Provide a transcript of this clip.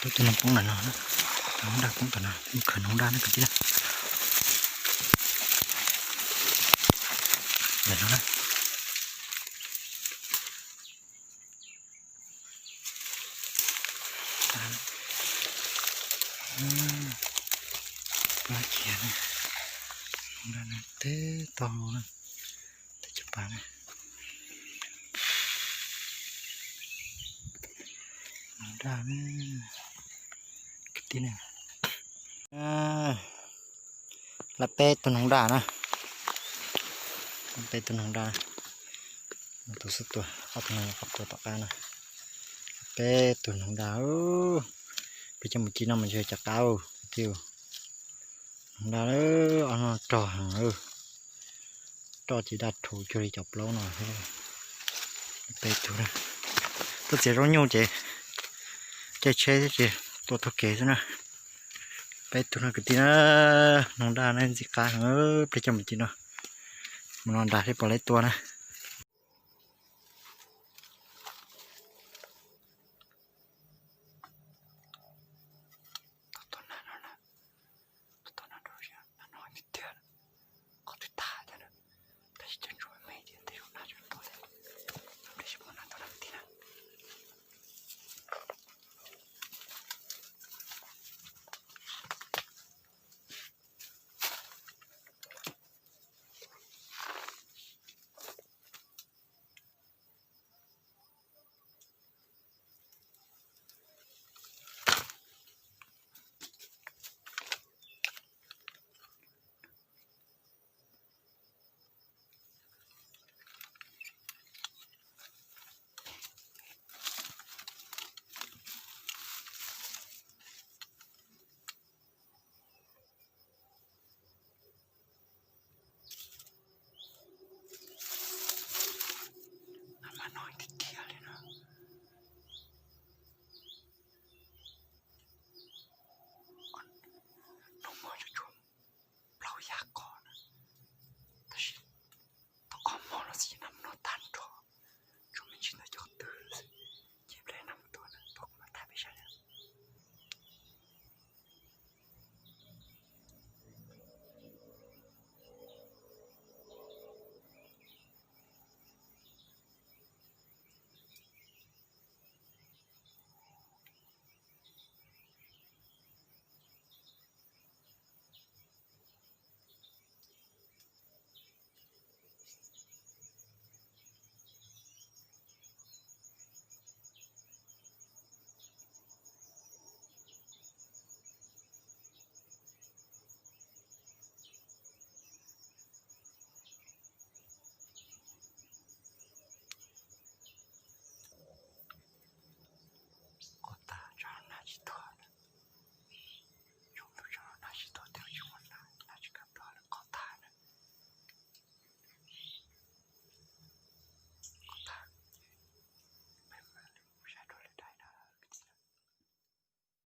tôi cho nó cũng là nó đã cũng là nó khẩn không đa nó cái gì đó để nó đấy ba chè này không đa nó té to nữa té chụp bạn này không đa nữa cái tí này là pe tuần không đa nè pe tuần không đaตัวสุดตัวเอาตัวนี้กับตัวต่อกันนะเป้ตัวหนังดาวไปจมูกจีนมันช่วยจับดาวทิวหนังดาวเอาหน่อจ่อหางจ่อจีดัดถูช่วยจับเล้าหน่อยเป้ตัวนะตัวเสียร้อนยุ่งเจ๊เจ๊เช่เจ๊ตัวทอเก๋ซะนะเป้ตัวนั้นก็ตีนะหนังดาวนั่นสิกาไปจมูกจีนมันนอนด่าที่ปล่อยตัวนะ